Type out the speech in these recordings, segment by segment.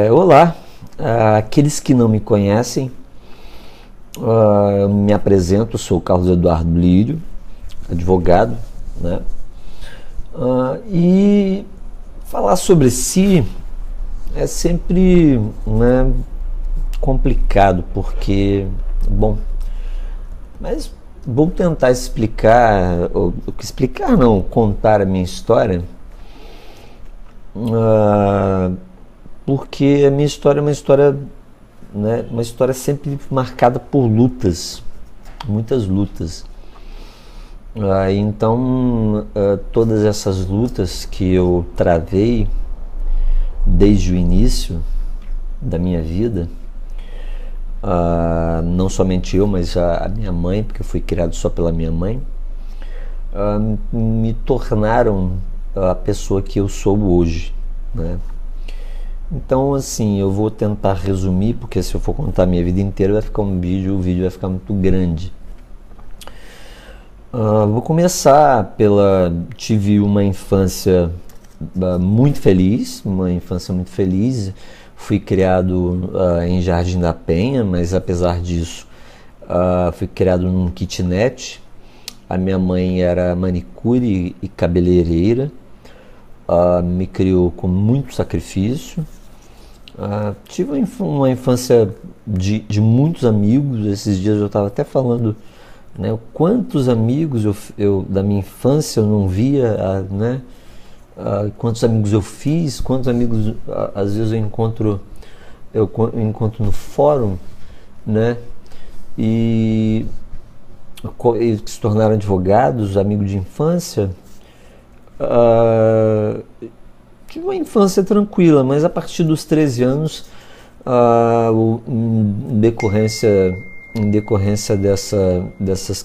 Olá, aqueles que não me conhecem, eu me apresento, sou Carlos Eduardo Lírio, advogado, né? E falar sobre si é sempre, né, complicado, porque, bom, mas vou tentar explicar, ou explicar não, contar a minha história, ah, porque a minha história é uma história, né, uma história sempre marcada por lutas, muitas lutas. Então, todas essas lutas que eu travei desde o início da minha vida, não somente eu, mas a minha mãe, porque eu fui criado só pela minha mãe, me tornaram a pessoa que eu sou hoje, né? Então, assim, eu vou tentar resumir, porque se eu for contar a minha vida inteira vai ficar o vídeo vai ficar muito grande. Vou começar pela... Tive uma infância muito feliz, Fui criado em Jardim da Penha, mas apesar disso, fui criado num kitnet. A minha mãe era manicure e cabeleireira, me criou com muito sacrifício. Tive uma infância de muitos amigos. Esses dias eu estava até falando, né, quantos amigos eu da minha infância eu não via, né, quantos amigos eu fiz, quantos amigos às vezes eu encontro no fórum, né, e que se tornaram advogados, amigos de infância. Ah, Tive uma infância tranquila, mas a partir dos 13 anos, em decorrência dessas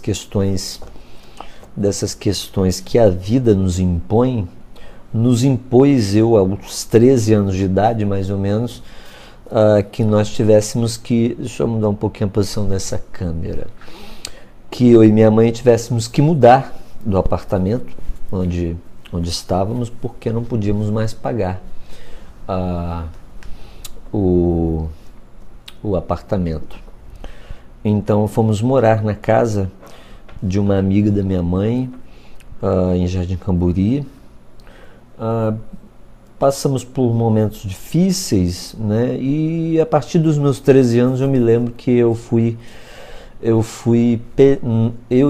questões que a vida nos impôs eu aos 13 anos de idade, mais ou menos, que nós tivéssemos que, deixa eu mudar um pouquinho a posição dessa câmera, que eu e minha mãe tivéssemos que mudar do apartamento onde estávamos, porque não podíamos mais pagar o apartamento. Então fomos morar na casa de uma amiga da minha mãe, em Jardim Camburi. Passamos por momentos difíceis, né? E a partir dos meus 13 anos eu me lembro que eu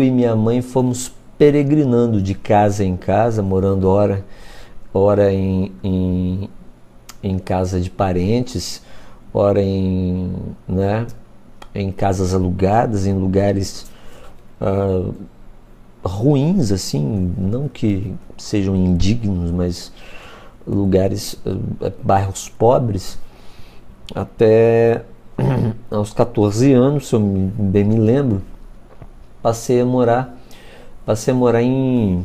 e minha mãe fomos peregrinando de casa em casa, morando ora em casa de parentes, ora né, em casas alugadas, em lugares ruins, assim, não que sejam indignos, mas lugares, bairros pobres, até aos 14 anos, se eu bem me lembro, passei a morar em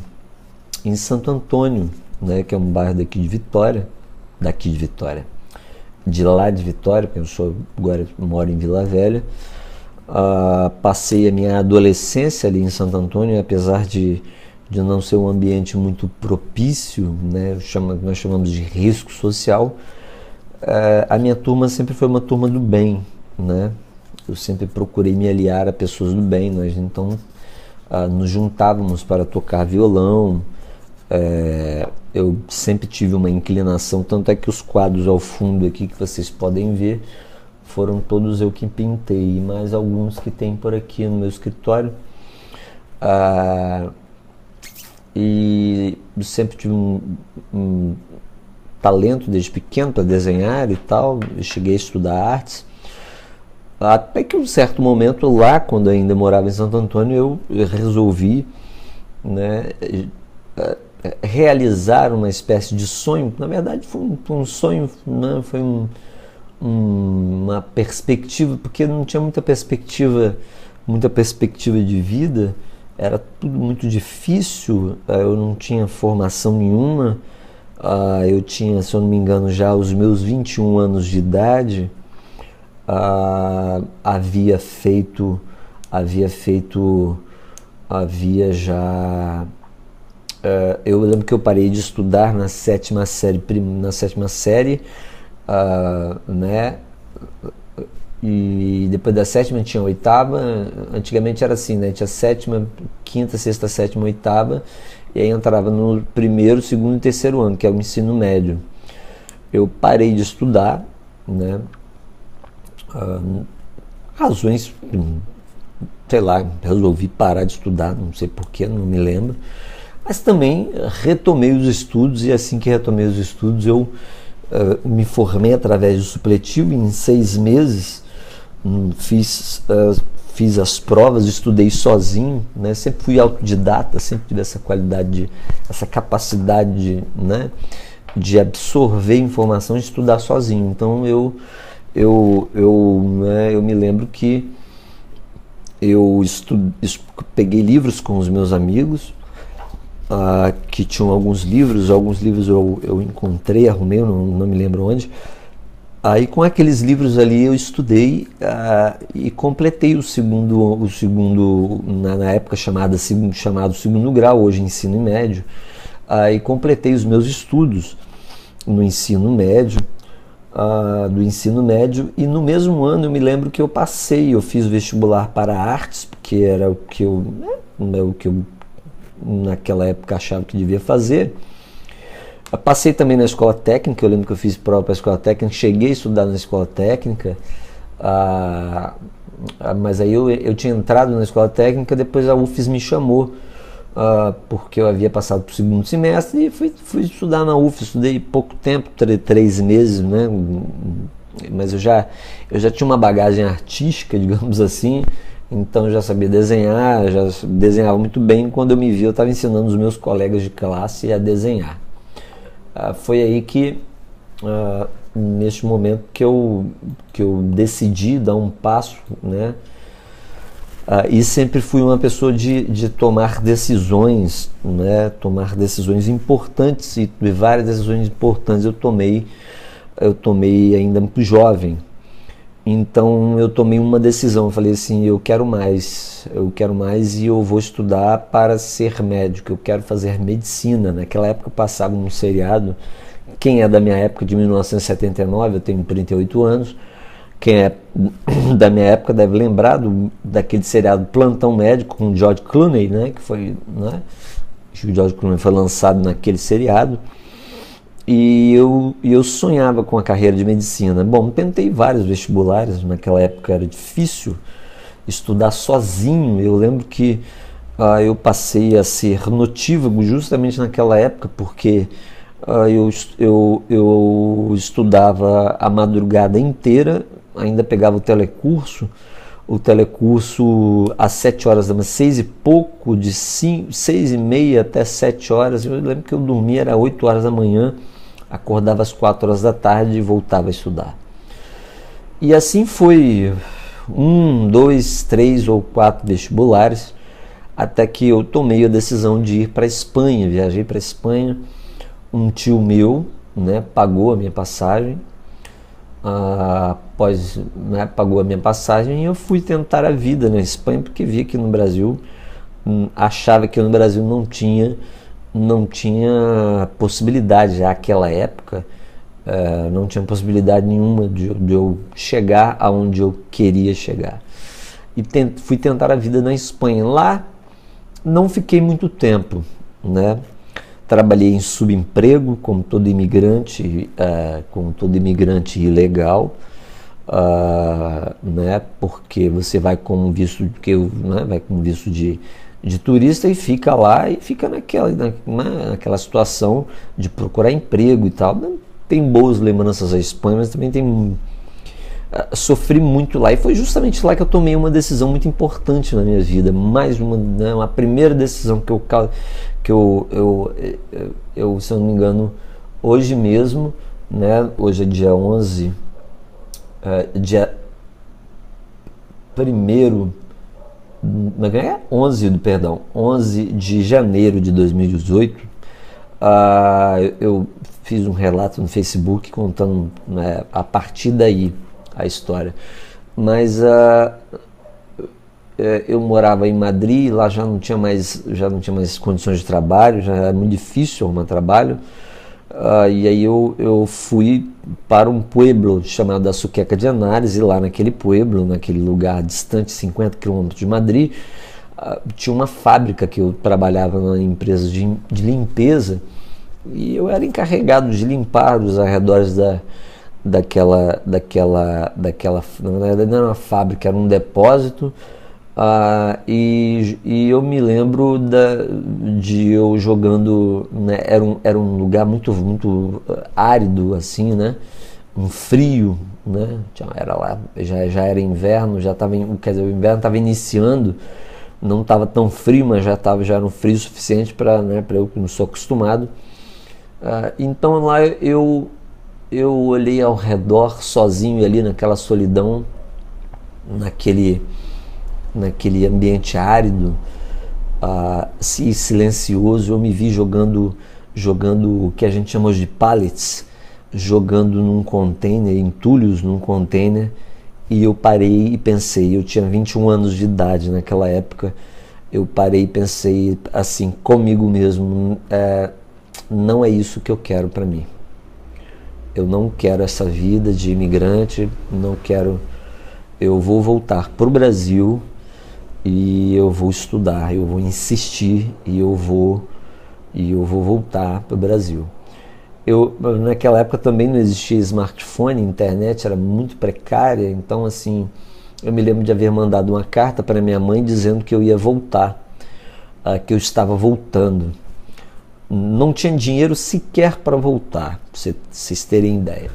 Santo Antônio, né, que é um bairro de lá de Vitória, porque agora moro em Vila Velha. Passei a minha adolescência ali em Santo Antônio, apesar de não ser um ambiente muito propício, né, nós chamamos de risco social. A minha turma sempre foi uma turma do bem, né? Eu sempre procurei me aliar a pessoas do bem. Nós então nos juntávamos para tocar violão. Eu sempre tive uma inclinação, tanto é que os quadros ao fundo aqui que vocês podem ver foram todos eu que pintei, e mais alguns que tem por aqui no meu escritório. E eu sempre tive um talento desde pequeno para desenhar e tal. Eu cheguei a estudar artes, até que um certo momento lá, quando eu ainda morava em Santo Antônio, eu resolvi, né, realizar uma espécie de sonho. Na verdade foi um sonho, né, foi uma perspectiva, porque não tinha muita perspectiva de vida. Era tudo muito difícil, eu não tinha formação nenhuma. Eu tinha, se eu não me engano, já os meus 21 anos de idade. Havia já... eu lembro que eu parei de estudar na sétima série, né? E depois da sétima tinha a oitava. Antigamente era assim, né? Tinha sétima, quinta, sexta, sétima, oitava, e aí entrava no primeiro, segundo e terceiro ano, que é o ensino médio. Eu parei de estudar, né? Razões, sei lá, resolvi parar de estudar, não sei porquê, não me lembro. Mas também retomei os estudos, e assim que retomei os estudos eu me formei através do supletivo em 6 meses. Fiz as provas, estudei sozinho, né? Sempre fui autodidata, sempre tive essa qualidade, essa capacidade, né, de absorver informação e estudar sozinho. Então eu me lembro que peguei livros com os meus amigos, que tinham alguns livros eu encontrei, arrumei, eu não me lembro onde. Aí com aqueles livros ali eu estudei, e completei o segundo na época chamado segundo grau, hoje ensino médio. Aí completei os meus estudos no ensino médio, do ensino médio, e no mesmo ano eu me lembro que eu fiz vestibular para artes, porque era o que eu naquela época achava que devia fazer. Passei também na escola técnica, eu lembro que eu fiz prova para a escola técnica, cheguei a estudar na escola técnica, mas aí eu tinha entrado na escola técnica, depois a UFES me chamou, porque eu havia passado para o segundo semestre, e fui estudar na UFES. Estudei pouco tempo, 3 meses, né? Mas eu já tinha uma bagagem artística, digamos assim, então eu já sabia desenhar, já desenhava muito bem. Quando eu me vi, eu estava ensinando os meus colegas de classe a desenhar. Foi aí que, neste momento, que eu decidi dar um passo, né? E sempre fui uma pessoa de tomar decisões, né? Tomar decisões importantes, e várias decisões importantes eu tomei ainda muito jovem. Então eu tomei uma decisão, eu falei assim, eu quero mais e eu vou estudar para ser médico, eu quero fazer medicina. Naquela época passava um seriado, quem é da minha época, de 1979, eu tenho 38 anos, quem é da minha época deve lembrar daquele seriado Plantão Médico com George Clooney, né, que foi, né, o George Clooney foi lançado naquele seriado. E eu sonhava com a carreira de medicina. Bom, tentei vários vestibulares, naquela época era difícil estudar sozinho. Eu lembro que eu passei a ser notívago justamente naquela época, porque eu estudava a madrugada inteira, ainda pegava o telecurso às 7 horas da manhã, 6 e pouco, de 6 e meia até 7 horas. Eu lembro que eu dormia, era 8 horas da manhã, acordava às 4 horas da tarde e voltava a estudar. E assim foi 1, 2, 3 ou 4 vestibulares, até que eu tomei a decisão de ir para a Espanha. Viajei para a Espanha, um tio meu, né, pagou a minha passagem. Pagou a minha passagem, e eu fui tentar a vida na Espanha, porque via que no Brasil, achava que no Brasil não tinha possibilidade, já naquela época, não tinha possibilidade nenhuma de eu chegar aonde eu queria chegar. E fui tentar a vida na Espanha. Lá não fiquei muito tempo, né? Trabalhei em subemprego, como todo imigrante ilegal, né? Porque você vai com visto, vai com visto de turista, e fica lá, e fica naquela situação de procurar emprego e tal. Tem boas lembranças da Espanha, mas também sofri muito lá, e foi justamente lá que eu tomei uma decisão muito importante na minha vida, mais uma, né, uma primeira decisão que eu, se eu não me engano, hoje mesmo, né, hoje é dia 11, dia 11 de janeiro de 2018, eu fiz um relato no Facebook contando, né, a partir daí a história. Mas eu morava em Madrid, lá já não tinha mais condições de trabalho, já era muito difícil arrumar trabalho. E aí eu fui para um pueblo chamado Azuqueca de Henares, e lá naquele pueblo, naquele lugar distante, 50 quilômetros de Madrid, tinha uma fábrica que eu trabalhava na empresa de limpeza, e eu era encarregado de limpar os arredores daquela, na verdade não era uma fábrica, era um depósito. E eu me lembro de eu jogando, né, era um lugar muito árido, assim, né, um frio, né, era lá, já era inverno, quer dizer, o inverno estava iniciando, não estava tão frio, mas já era um frio suficiente para, né, para eu que não sou acostumado. Então lá eu olhei ao redor sozinho ali naquela solidão, naquele ambiente árido e silencioso. Eu me vi jogando o que a gente chama de pallets, jogando num container, entulhos num container, e eu parei e pensei, eu tinha 21 anos de idade naquela época, eu parei e pensei assim comigo mesmo, não é isso que eu quero para mim. Eu não quero essa vida de imigrante, não quero. Eu vou voltar para o Brasil e eu vou estudar, eu vou insistir e eu vou voltar para o Brasil. Naquela época também não existia smartphone, a internet era muito precária, então assim, eu me lembro de haver mandado uma carta para minha mãe dizendo que eu ia voltar, que eu estava voltando. Não tinha dinheiro sequer para voltar, para vocês terem ideia.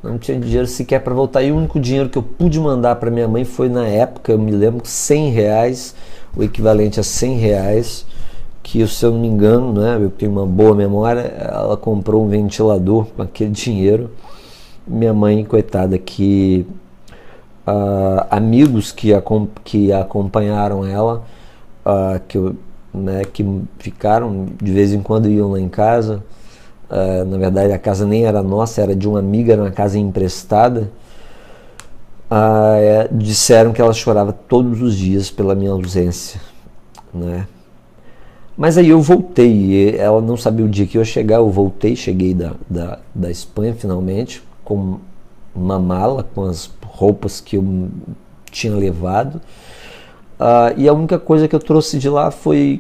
Não tinha dinheiro sequer para voltar, e o único dinheiro que eu pude mandar para minha mãe foi, na época, eu me lembro, R$100, o equivalente a R$100, que, se eu não me engano, né, eu tenho uma boa memória, ela comprou um ventilador com aquele dinheiro. Minha mãe, coitada, que amigos que acompanharam ela, que ficaram, de vez em quando iam lá em casa. Na verdade a casa nem era nossa, era de uma amiga, era uma casa emprestada. Disseram que ela chorava todos os dias pela minha ausência, né? Mas aí eu voltei, ela não sabia o dia que eu ia chegar, eu voltei, cheguei da Espanha finalmente, com uma mala, com as roupas que eu tinha levado. E a única coisa que eu trouxe de lá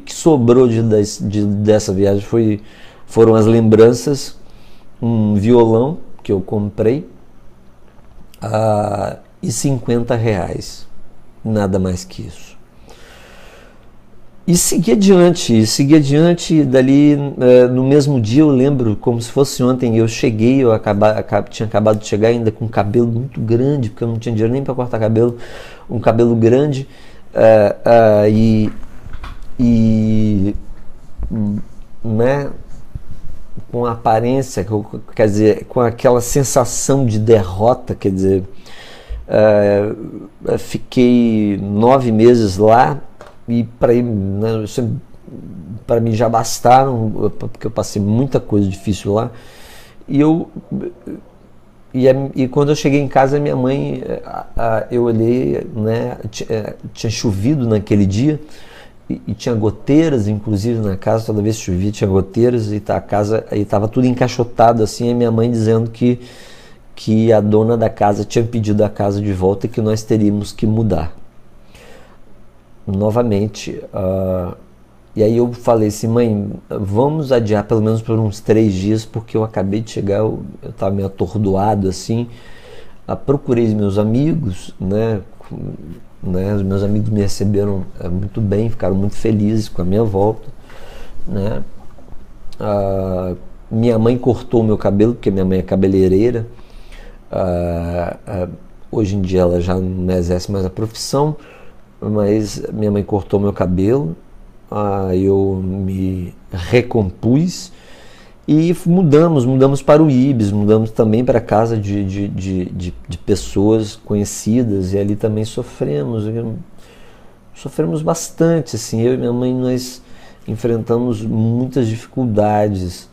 que sobrou dessa viagem foram as lembranças, um violão que eu comprei, e R$50, nada mais que isso. E segui adiante, dali no mesmo dia, eu lembro como se fosse ontem, eu cheguei, tinha acabado de chegar ainda com um cabelo muito grande, porque eu não tinha dinheiro nem para cortar cabelo, um cabelo grande, né, com a aparência, quer dizer, com aquela sensação de derrota, quer dizer, fiquei 9 meses lá, e para mim já bastaram, porque eu passei muita coisa difícil lá. E quando eu cheguei em casa, minha mãe, eu olhei, né, tinha chovido naquele dia, e tinha goteiras, inclusive, na casa. Toda vez que chovia tinha goteiras, e a casa estava tudo encaixotado assim, e minha mãe dizendo que a dona da casa tinha pedido a casa de volta e que nós teríamos que mudar novamente. E aí eu falei assim, mãe, vamos adiar pelo menos por uns 3 dias, porque eu acabei de chegar, eu estava meio atordoado assim. Procurei meus amigos, né, os meus amigos me receberam muito bem, ficaram muito felizes com a minha volta, né. Minha mãe cortou o meu cabelo, porque minha mãe é cabeleireira. Hoje em dia ela já não exerce mais a profissão, mas minha mãe cortou meu cabelo. Eu me recompus e mudamos para o Ibis, mudamos também para a casa de pessoas conhecidas, e ali também sofremos bastante, assim. Eu e minha mãe, nós enfrentamos muitas dificuldades.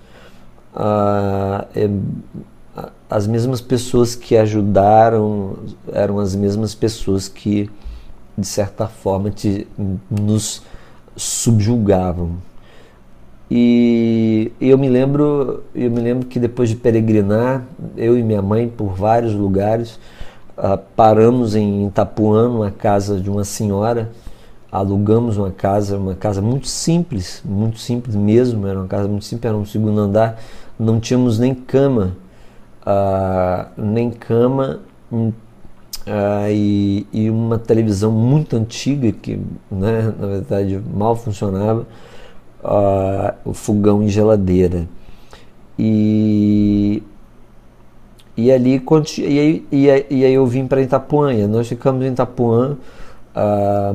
As mesmas pessoas que ajudaram eram as mesmas pessoas que, de certa forma, nos subjugavam. E eu me lembro que depois de peregrinar, eu e minha mãe por vários lugares, paramos em Itapuã, numa casa de uma senhora, alugamos uma casa muito simples mesmo, era uma casa muito simples, era um segundo andar, não tínhamos nem cama, e uma televisão muito antiga que, né, na verdade mal funcionava, o fogão e geladeira. E ali e aí eu vim para Itapuã, e nós ficamos em Itapuã,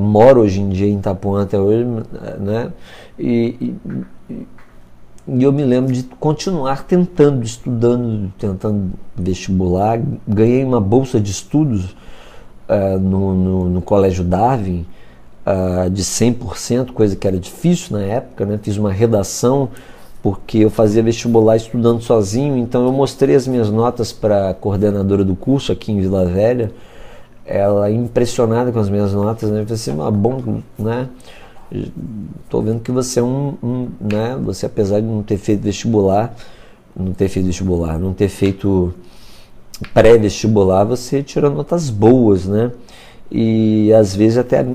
moro hoje em dia em Itapuã até hoje, né? E eu me lembro de continuar tentando vestibular. Ganhei uma bolsa de estudos no Colégio Darwin, de 100%, coisa que era difícil na época, né? Fiz uma redação porque eu fazia vestibular estudando sozinho, então eu mostrei as minhas notas para a coordenadora do curso aqui em Vila Velha. Ela, impressionada com as minhas notas, né? Eu falei assim, bom, né? Estou vendo que você é né? Você, apesar de não ter feito pré-vestibular, você tira notas boas, né? E às vezes até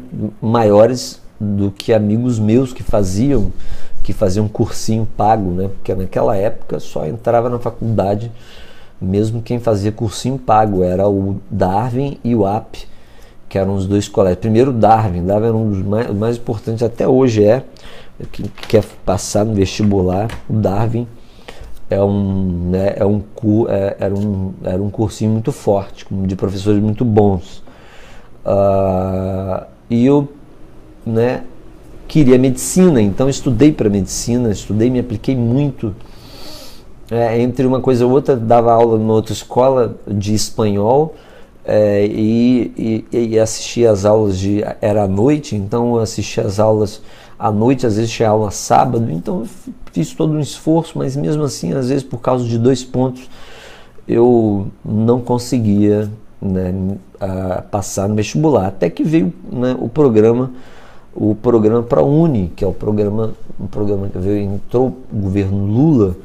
maiores do que amigos meus que faziam cursinho pago, né? Porque naquela época só entrava na faculdade mesmo quem fazia cursinho pago, era o Darwin e o AP, que eram os dois colégios. Primeiro o Darwin era um dos mais importantes, até hoje que quer passar no vestibular. O Darwin era um cursinho muito forte, de professores muito bons. E eu, né, queria medicina, então estudei para medicina, me apliquei muito. Entre uma coisa e outra, dava aula numa outra escola de espanhol, e assistia às aulas era à noite, então eu assistia às aulas à noite, às vezes tinha aula sábado, então eu fiz todo um esforço, mas mesmo assim, às vezes por causa de 2 pontos, eu não conseguia, né, passar no vestibular, até que veio, né, o programa ProUni, que é um programa que entrou o governo Lula,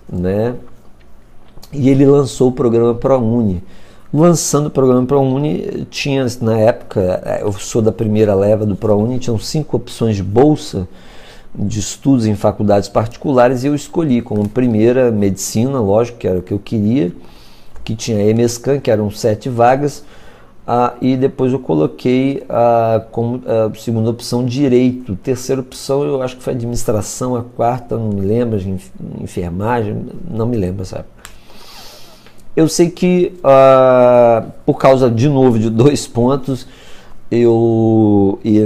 né? E ele lançou o programa ProUni. Lançando o programa ProUni, tinha, na época, eu sou da primeira leva do ProUni, tinham 5 opções de bolsa de estudos em faculdades particulares, e eu escolhi como primeira medicina, lógico, que era o que eu queria, que tinha EMESCAN, que eram 7 vagas, e depois eu coloquei como segunda opção direito. Terceira opção eu acho que foi administração, a quarta não me lembro, enfermagem, não me lembro, sabe? Eu sei que por causa de novo de 2 pontos, e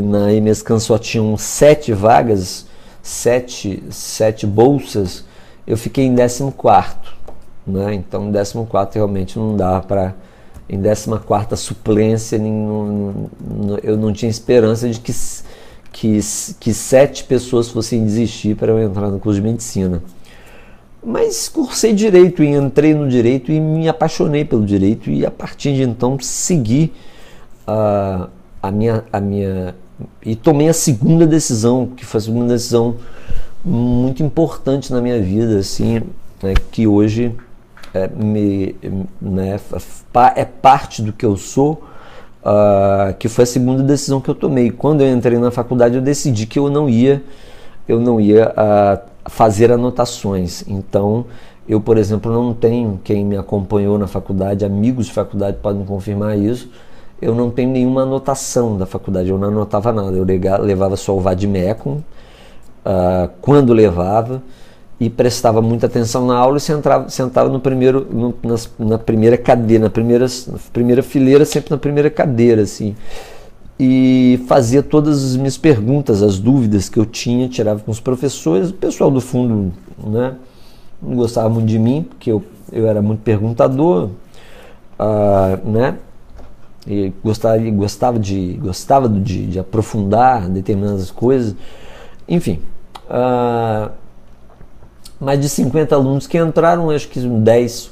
na EMESCAN só tinham 7 vagas, 7 bolsas, eu fiquei em 14º, né? Então em 14º realmente não dava para. Em 14ª suplência, eu não tinha esperança de que 7 pessoas fossem desistir para eu entrar no curso de medicina. Mas cursei direito e entrei no direito e me apaixonei pelo direito, e a partir de então segui e tomei a segunda decisão, que foi a segunda decisão muito importante na minha vida, assim, né, que hoje é parte do que eu sou, que foi a segunda decisão que eu tomei. Quando eu entrei na faculdade, eu decidi que eu não ia fazer anotações. Então, eu, por exemplo, não tenho, quem me acompanhou na faculdade, amigos de faculdade podem confirmar isso, eu não tenho nenhuma anotação da faculdade, eu não anotava nada, eu levava só o vademecum, quando levava, e prestava muita atenção na aula e sentava na primeira cadeira, na primeira fileira, sempre na primeira cadeira, assim. E fazia todas as minhas perguntas, as dúvidas que eu tinha, tirava com os professores. O pessoal do fundo, né, não gostava muito de mim, porque eu era muito perguntador, né, e gostava de aprofundar determinadas coisas, enfim. Mais de 50 alunos que entraram, acho que 10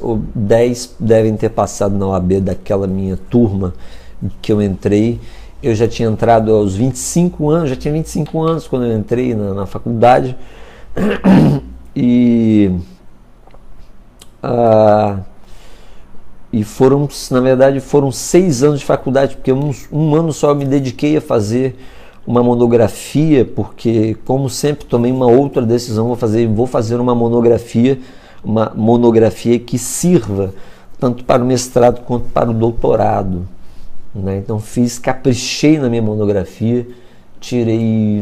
devem ter passado na OAB daquela minha turma que eu entrei. Eu já tinha entrado aos 25 anos, já tinha 25 anos quando eu entrei na faculdade, E, e foram, na verdade, foram 6 anos de faculdade, porque um ano só eu me dediquei a fazer uma monografia, porque, como sempre, tomei uma outra decisão, vou fazer uma monografia que sirva tanto para o mestrado quanto para o doutorado, né? Então caprichei na minha monografia, tirei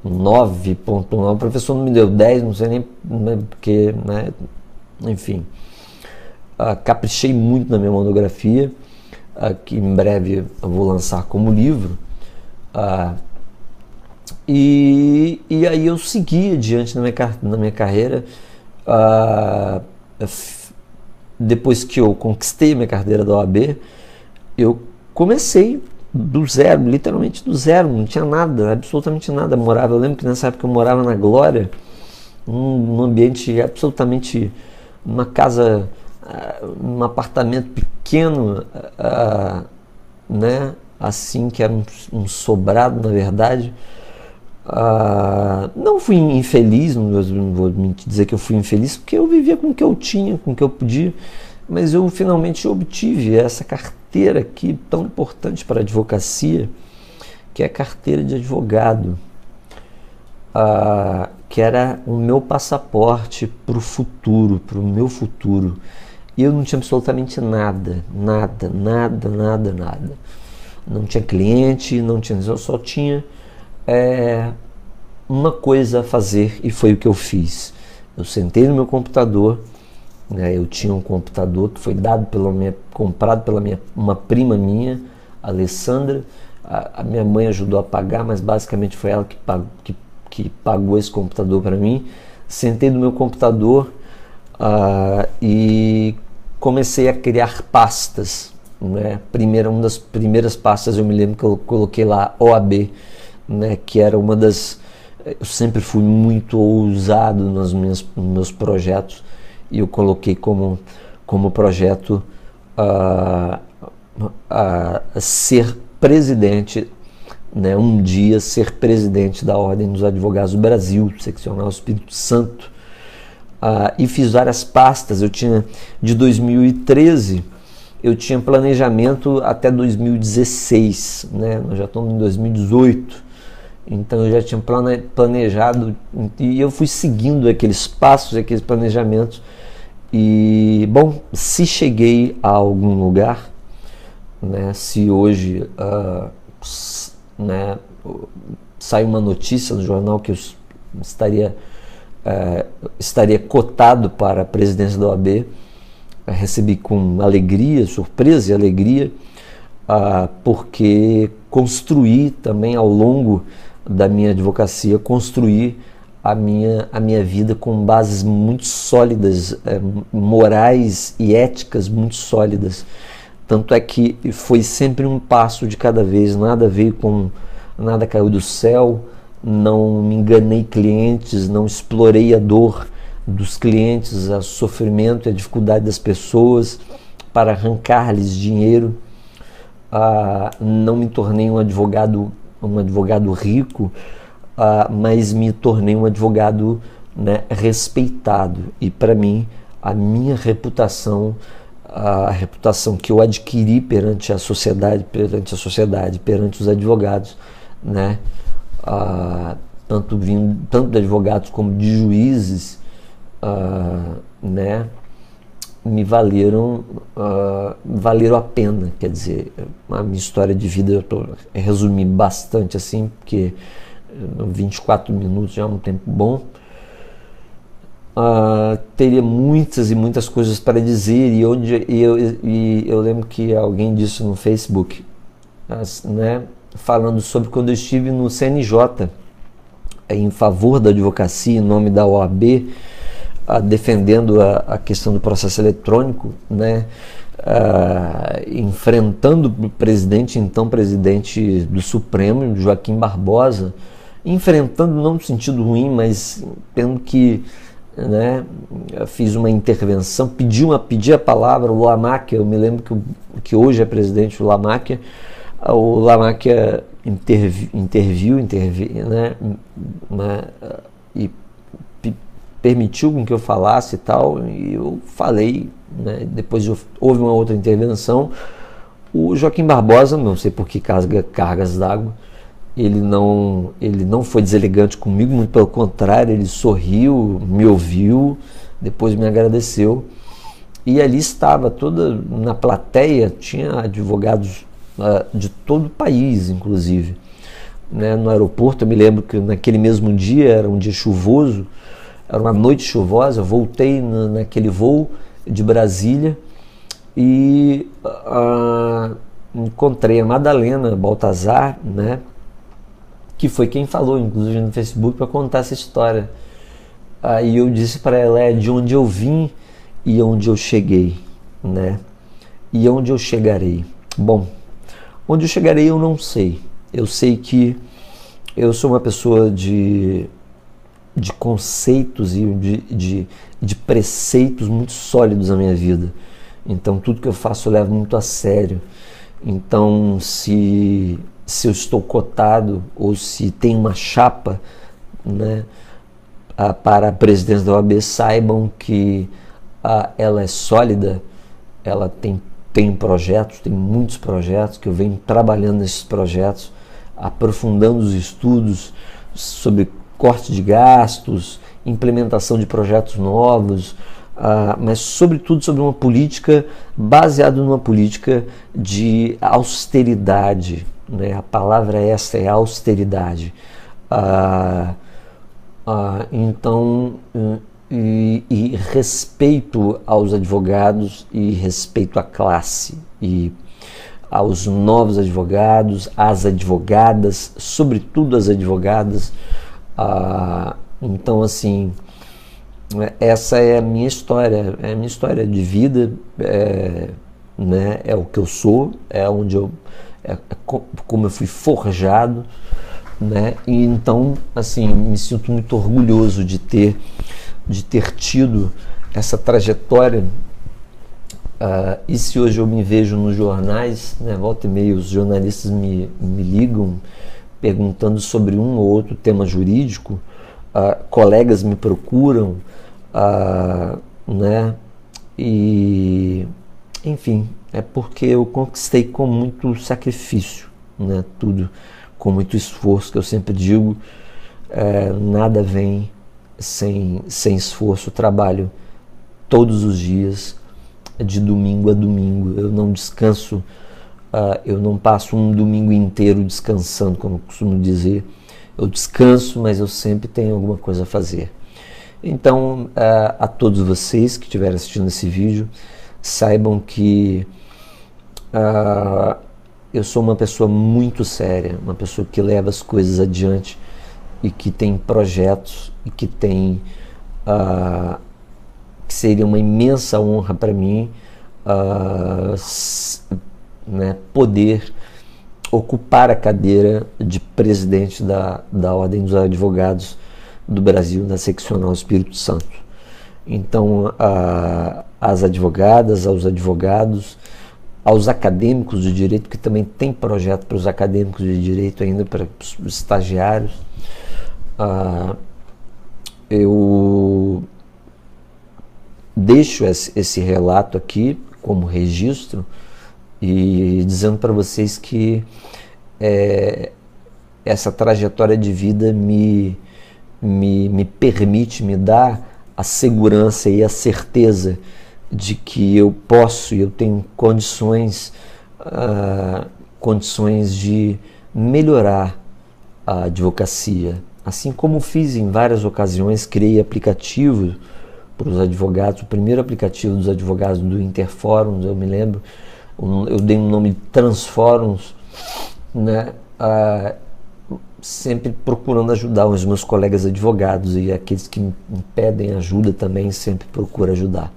9.9, o professor não me deu 10, não sei nem porque, né? Enfim, caprichei muito na minha monografia, que em breve eu vou lançar como livro, e aí eu segui adiante na minha carreira. Depois que eu conquistei a minha carteira da OAB, eu comecei do zero, literalmente do zero, não tinha nada, absolutamente nada. Eu lembro que nessa época eu morava na Glória, num ambiente absolutamente, numa casa, num apartamento pequeno, né, assim, que era um sobrado, na verdade. Não fui infeliz, não vou dizer que eu fui infeliz, porque eu vivia com o que eu tinha, com o que eu podia, mas eu finalmente obtive essa carteira aqui tão importante para a advocacia, que é a carteira de advogado, que era o meu passaporte para o futuro, para o meu futuro. E eu não tinha absolutamente nada. Não tinha cliente, eu só tinha uma coisa a fazer, e foi o que eu fiz. Eu sentei no meu computador, né, eu tinha um computador que foi comprado pela uma prima minha, Alessandra. A minha mãe ajudou a pagar, mas basicamente foi ela que pagou esse computador para mim. Sentei no meu computador e comecei a criar pastas, né? Uma das primeiras pastas, eu me lembro que eu coloquei lá OAB, né, que era uma das... Eu sempre fui muito ousado nos meus projetos, e eu coloquei como projeto ser presidente, né, um dia ser presidente da Ordem dos Advogados do Brasil, seccional Espírito Santo. E fiz várias pastas. Eu tinha, de 2013, eu tinha planejamento até 2016, né? Nós já estamos em 2018, então eu já tinha planejado, e eu fui seguindo aqueles passos, aqueles planejamentos. E, bom, se cheguei a algum lugar, né, se hoje né, sai uma notícia no jornal que eu estaria cotado para a presidência da OAB, recebi com alegria, surpresa e alegria, porque construí também ao longo da minha advocacia, construí a minha vida com bases muito sólidas, morais e éticas muito sólidas. Tanto é que foi sempre um passo de cada vez, nada caiu do céu, não me enganei clientes, não explorei a dor dos clientes, o sofrimento e a dificuldade das pessoas para arrancar-lhes dinheiro. Não me tornei um advogado rico, mas me tornei um advogado, né, respeitado. E para mim, a minha reputação, a reputação que eu adquiri perante a sociedade, perante os advogados, né, tanto de advogados como de juízes, né, me valeram a pena. Quer dizer, a minha história de vida eu resumi bastante assim, porque 24 minutos já é um tempo bom. Teria muitas e muitas coisas para dizer, e eu lembro que alguém disse no Facebook, né, falando sobre quando eu estive no CNJ em favor da advocacia, em nome da OAB, defendendo a questão do processo eletrônico, né, enfrentando o então presidente do Supremo, Joaquim Barbosa, enfrentando não no sentido ruim, mas tendo que, né, fiz uma intervenção, pedi a palavra. O Lamacchia, eu me lembro que hoje é presidente o Lamacchia, interviu, né, e permitiu com que eu falasse e tal, e eu falei, né? Depois houve uma outra intervenção. O Joaquim Barbosa, não sei por que cargas d'água, ele não foi deselegante comigo, muito pelo contrário, ele sorriu, me ouviu, depois me agradeceu. E ali estava toda, na plateia, tinha advogados de todo o país, inclusive. Né? No aeroporto, eu me lembro que naquele mesmo dia, era um dia chuvoso, era uma noite chuvosa, eu voltei naquele voo de Brasília e encontrei a Madalena Baltazar, né? Que foi quem falou, inclusive no Facebook, para contar essa história. Aí eu disse para ela, é de onde eu vim e onde eu cheguei, né? E onde eu chegarei? Bom, onde eu chegarei eu não sei. Eu sei que eu sou uma pessoa de conceitos e de preceitos muito sólidos na minha vida. Então tudo que eu faço eu levo muito a sério. Então se eu estou cotado ou se tem uma chapa, né, para a presidência da OAB, saibam que ela é sólida, ela tem projetos, tem muitos projetos, que eu venho trabalhando nesses projetos, aprofundando os estudos sobre corte de gastos, implementação de projetos novos, mas sobretudo sobre uma política baseada numa política de austeridade, né? A palavra essa é austeridade. Então, e respeito aos advogados e respeito à classe e aos novos advogados, às advogadas, sobretudo as advogadas. Então, assim, essa é a minha história de vida, né? É o que eu sou, é onde como eu fui forjado, né? E então, assim, me sinto muito orgulhoso de ter tido essa trajetória. E se hoje eu me vejo nos jornais, né, volta e meia os jornalistas me ligam perguntando sobre um ou outro tema jurídico, colegas me procuram, né, e enfim, é porque eu conquistei com muito sacrifício, né, tudo com muito esforço, que eu sempre digo, nada vem sem esforço. Eu trabalho todos os dias, de domingo a domingo, eu não descanso, eu não passo um domingo inteiro descansando, como eu costumo dizer. Eu descanso, mas eu sempre tenho alguma coisa a fazer. Então, a todos vocês que estiverem assistindo esse vídeo, saibam que eu sou uma pessoa muito séria, uma pessoa que leva as coisas adiante e que tem projetos e que tem que seria uma imensa honra para mim, né, poder ocupar a cadeira de presidente da Ordem dos Advogados do Brasil, da Seccional Espírito Santo. Então, às advogadas, aos advogados, aos acadêmicos de direito, que também tem projeto para os acadêmicos de direito ainda, para os estagiários, eu deixo esse relato aqui como registro e dizendo para vocês que essa trajetória de vida me permite, me dá a segurança e a certeza de que eu posso e eu tenho condições de melhorar a advocacia. Assim como fiz em várias ocasiões, criei aplicativos para os advogados, o primeiro aplicativo dos advogados do Interfóruns, eu me lembro, eu dei um nome de Transfóruns, né? Sempre procurando ajudar os meus colegas advogados, e aqueles que me pedem ajuda também sempre procuro ajudar.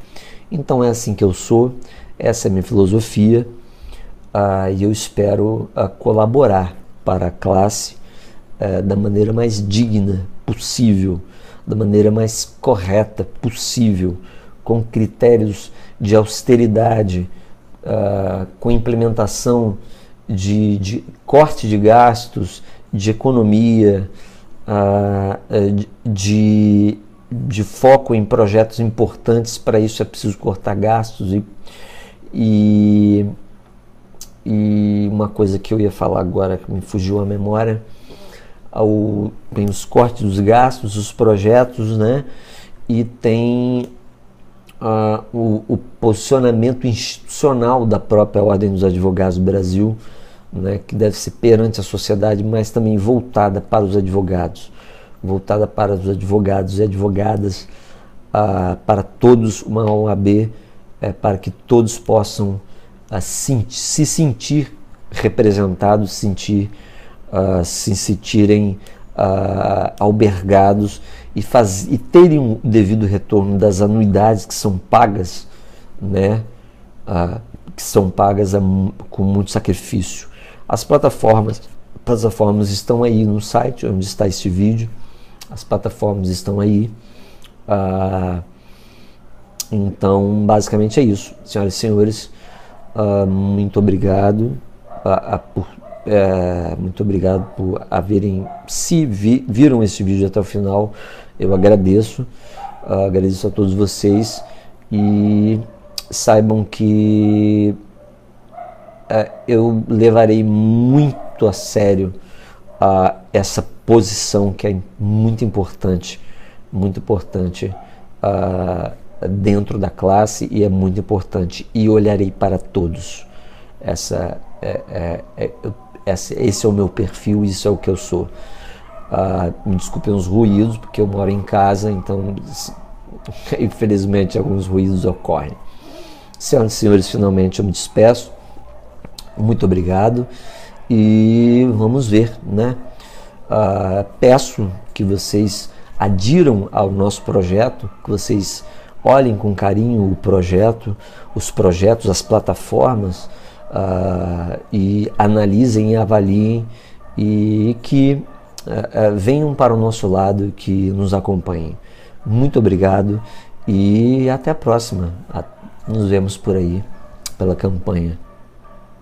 Então é assim que eu sou, essa é a minha filosofia, e eu espero colaborar para a classe da maneira mais digna possível, da maneira mais correta possível, com critérios de austeridade, com implementação de corte de gastos, de economia, de de foco em projetos importantes. Para isso é preciso cortar gastos e uma coisa que eu ia falar agora que me fugiu a memória, tem os cortes dos gastos, os projetos, né? E tem o posicionamento institucional da própria Ordem dos Advogados do Brasil, né? Que deve ser perante a sociedade, mas também voltada para os advogados, e advogadas, para todos, uma OAB, para que todos possam se sentir representados, se sentirem albergados e terem um devido retorno das anuidades que são pagas, né? Que são pagas com muito sacrifício. As plataformas estão aí no site onde está este vídeo. As plataformas estão aí. Então, basicamente é isso. Senhoras e senhores, muito obrigado muito obrigado por haverem, viram esse vídeo até o final. Eu agradeço a todos vocês e saibam que eu levarei muito a sério essa posição que é muito importante dentro da classe, e é muito importante, e olharei para todos. Esse é o meu perfil, isso é o que eu sou. Me desculpem os ruídos, porque eu moro em casa, então infelizmente alguns ruídos ocorrem. Senhoras e senhores, finalmente eu me despeço. Muito obrigado e vamos ver, né? Peço que vocês adiram ao nosso projeto, que vocês olhem com carinho o projeto, os projetos, as plataformas, e analisem e avaliem, e que venham para o nosso lado, que nos acompanhem. Muito obrigado e até a próxima. Nos vemos por aí pela campanha.